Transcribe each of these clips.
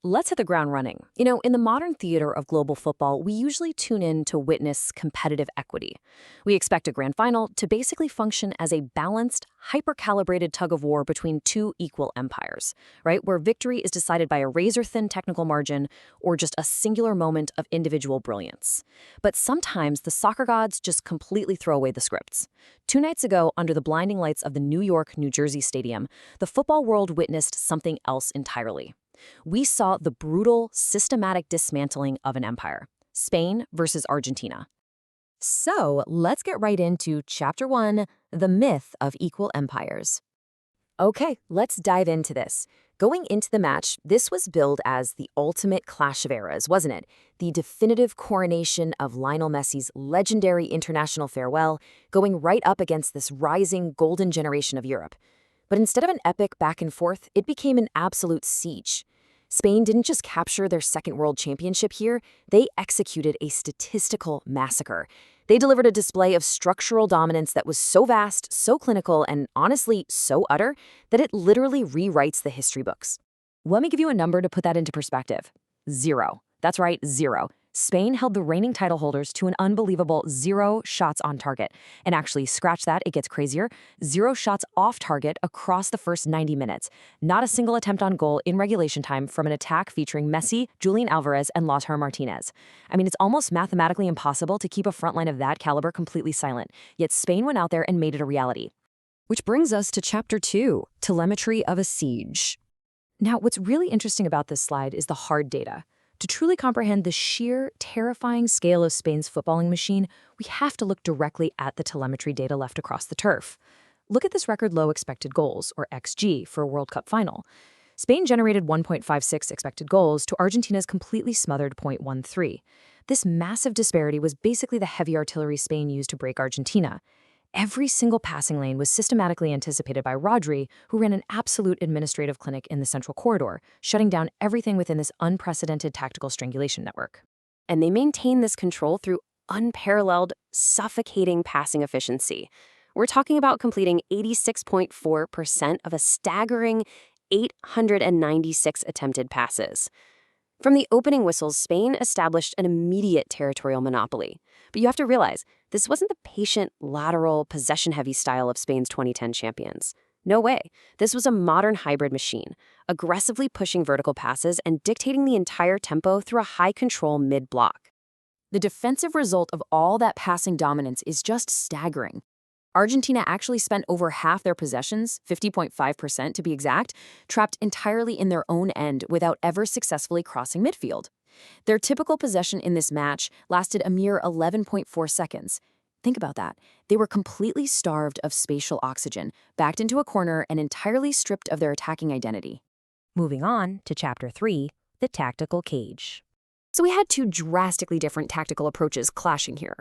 Let's hit the ground running. In the modern theater of global football, we usually tune in to witness competitive equity. We expect a grand final to basically function as a balanced, hyper-calibrated tug-of-war between two equal empires, right? Where victory is decided by a razor-thin technical margin or just a singular moment of individual brilliance. But sometimes the soccer gods just completely throw away the scripts. 2 nights ago, under the blinding lights of the New York, New Jersey stadium, the football world witnessed something else entirely. We saw the brutal, systematic dismantling of an empire. Spain versus Argentina. So let's get right into Chapter 1, the myth of equal empires. Okay, let's dive into this. Going into the match, this was billed as the ultimate clash of eras, wasn't it? The definitive coronation of Lionel Messi's legendary international farewell, going right up against this rising golden generation of Europe. But instead of an epic back and forth, it became an absolute siege. Spain didn't just capture their second world championship here, they executed a statistical massacre. They delivered a display of structural dominance that was so vast, so clinical, and honestly, so utter, that it literally rewrites the history books. Let me give you a number to put that into perspective. 0. That's right, 0. Spain held the reigning title holders to an unbelievable 0 shots on target. And actually, scratch that, it gets crazier. 0 shots off target across the first 90 minutes. Not a single attempt on goal in regulation time from an attack featuring Messi, Julian Alvarez, and Lautaro Martinez. I mean, it's almost mathematically impossible to keep a front line of that caliber completely silent. Yet Spain went out there and made it a reality. Which brings us to Chapter 2, telemetry of a siege. Now, what's really interesting about this slide is the hard data. To truly comprehend the sheer, terrifying scale of Spain's footballing machine, we have to look directly at the telemetry data left across the turf. Look at this record low expected goals, or XG, for a World Cup final. Spain generated 1.56 expected goals to Argentina's completely smothered 0.13. This massive disparity was basically the heavy artillery Spain used to break Argentina. Every single passing lane was systematically anticipated by Rodri, who ran an absolute administrative clinic in the central corridor, shutting down everything within this unprecedented tactical strangulation network. And they maintained this control through unparalleled, suffocating passing efficiency. We're talking about completing 86.4% of a staggering 896 attempted passes. From the opening whistles, Spain established an immediate territorial monopoly. But you have to realize, this wasn't the patient, lateral, possession-heavy style of Spain's 2010 champions. No way. This was a modern hybrid machine, aggressively pushing vertical passes and dictating the entire tempo through a high-control mid-block. The defensive result of all that passing dominance is just staggering. Argentina actually spent over half their possessions, 50.5% to be exact, trapped entirely in their own end without ever successfully crossing midfield. Their typical possession in this match lasted a mere 11.4 seconds. Think about that. They were completely starved of spatial oxygen, backed into a corner and entirely stripped of their attacking identity. Moving on to Chapter 3, the tactical cage. So we had 2 drastically different tactical approaches clashing here.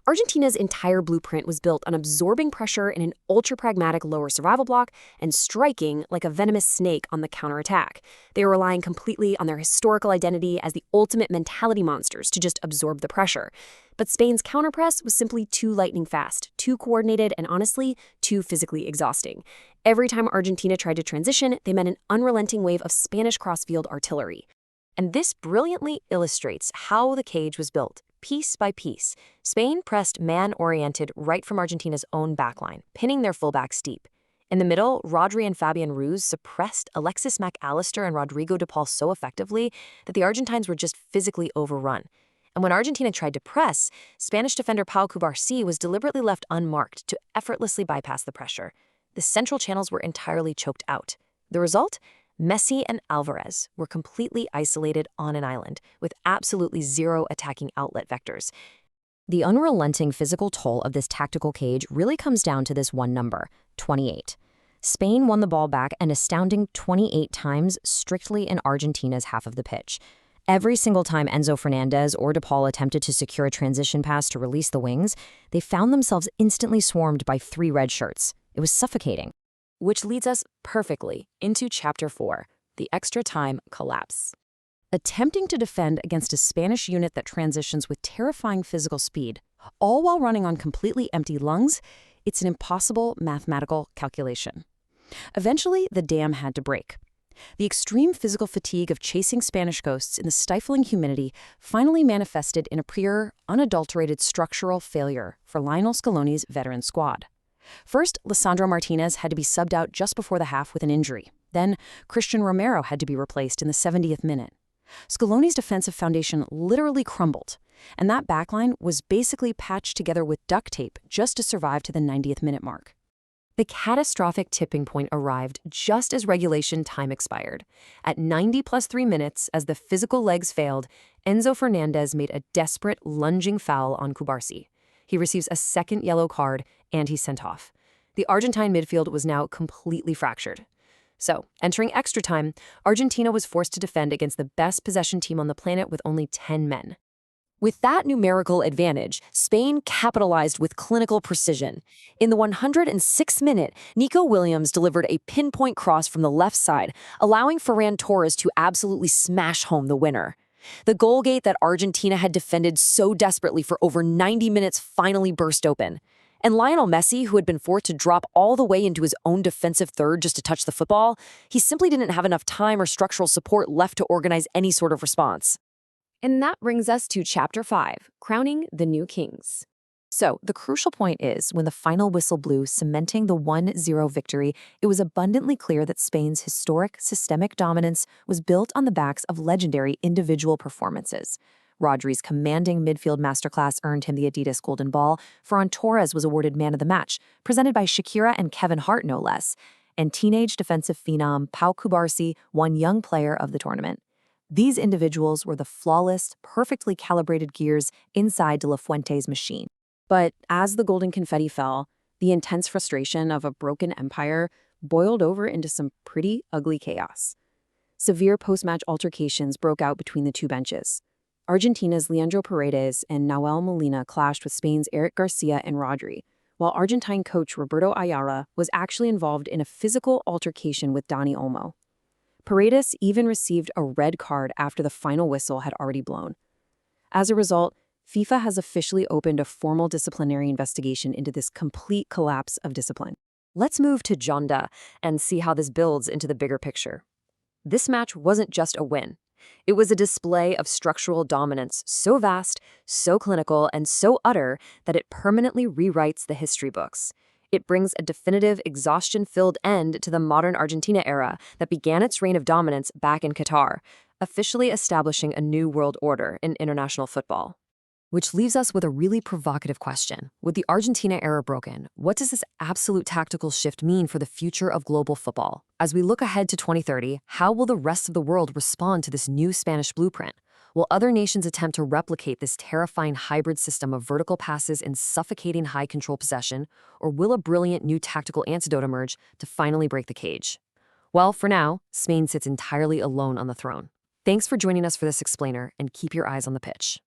Argentina's entire blueprint was built on absorbing pressure in an ultra-pragmatic lower survival block and striking like a venomous snake on the counterattack. They were relying completely on their historical identity as the ultimate mentality monsters to just absorb the pressure. But Spain's counterpress was simply too lightning fast, too coordinated, and honestly, too physically exhausting. Every time Argentina tried to transition, they met an unrelenting wave of Spanish crossfield artillery. And this brilliantly illustrates how the cage was built, piece by piece. Spain pressed man-oriented right from Argentina's own backline, pinning their fullbacks deep. In the middle, Rodri and Fabian Ruiz suppressed Alexis Mac Allister and Rodrigo de Paul so effectively that the Argentines were just physically overrun. And when Argentina tried to press, Spanish defender Pau Cubarsí was deliberately left unmarked to effortlessly bypass the pressure. The central channels were entirely choked out. The result? Messi and Alvarez were completely isolated on an island, with absolutely 0 attacking outlet vectors. The unrelenting physical toll of this tactical cage really comes down to this one number, 28. Spain won the ball back an astounding 28 times strictly in Argentina's half of the pitch. Every single time Enzo Fernandez or De Paul attempted to secure a transition pass to release the wings, they found themselves instantly swarmed by 3 red shirts. It was suffocating. Which leads us perfectly into Chapter 4, the extra time collapse. Attempting to defend against a Spanish unit that transitions with terrifying physical speed, all while running on completely empty lungs, it's an impossible mathematical calculation. Eventually, the dam had to break. The extreme physical fatigue of chasing Spanish ghosts in the stifling humidity finally manifested in a pure, unadulterated structural failure for Lionel Scaloni's veteran squad. First, Lisandro Martinez had to be subbed out just before the half with an injury. Then, Christian Romero had to be replaced in the 70th minute. Scaloni's defensive foundation literally crumbled, and that backline was basically patched together with duct tape just to survive to the 90th minute mark. The catastrophic tipping point arrived just as regulation time expired. At 90 plus 3 minutes, as the physical legs failed, Enzo Fernandez made a desperate, lunging foul on Cubarsi. He receives a second yellow card, and he's sent off. The Argentine midfield was now completely fractured. So, entering extra time, Argentina was forced to defend against the best possession team on the planet with only 10 men. With that numerical advantage, Spain capitalized with clinical precision. In the 106th minute, Nico Williams delivered a pinpoint cross from the left side, allowing Ferran Torres to absolutely smash home the winner. The goal gate that Argentina had defended so desperately for over 90 minutes finally burst open. And Lionel Messi, who had been forced to drop all the way into his own defensive third just to touch the football, he simply didn't have enough time or structural support left to organize any sort of response. And that brings us to Chapter 5, Crowning the New Kings. So, the crucial point is, when the final whistle blew, cementing the 1-0 victory, it was abundantly clear that Spain's historic, systemic dominance was built on the backs of legendary individual performances. Rodri's commanding midfield masterclass earned him the Adidas Golden Ball. Ferran Torres was awarded Man of the Match, presented by Shakira and Kevin Hart no less. And teenage defensive phenom Pau Cubarsi won Young Player of the Tournament. These individuals were the flawless, perfectly calibrated gears inside De La Fuente's machine. But as the golden confetti fell, the intense frustration of a broken empire boiled over into some pretty ugly chaos. Severe post-match altercations broke out between the two benches. Argentina's Leandro Paredes and Nahuel Molina clashed with Spain's Eric Garcia and Rodri, while Argentine coach Roberto Ayala was actually involved in a physical altercation with Dani Olmo. Paredes even received a red card after the final whistle had already blown. As a result, FIFA has officially opened a formal disciplinary investigation into this complete collapse of discipline. Let's move to Jonda and see how this builds into the bigger picture. This match wasn't just a win. It was a display of structural dominance so vast, so clinical, and so utter that it permanently rewrites the history books. It brings a definitive, exhaustion-filled end to the modern Argentina era that began its reign of dominance back in Qatar, officially establishing a new world order in international football. Which leaves us with a really provocative question. With the Argentina era broken, what does this absolute tactical shift mean for the future of global football? As we look ahead to 2030, how will the rest of the world respond to this new Spanish blueprint? Will other nations attempt to replicate this terrifying hybrid system of vertical passes and suffocating high-control possession, or will a brilliant new tactical antidote emerge to finally break the cage? Well, for now, Spain sits entirely alone on the throne. Thanks for joining us for this explainer, and keep your eyes on the pitch.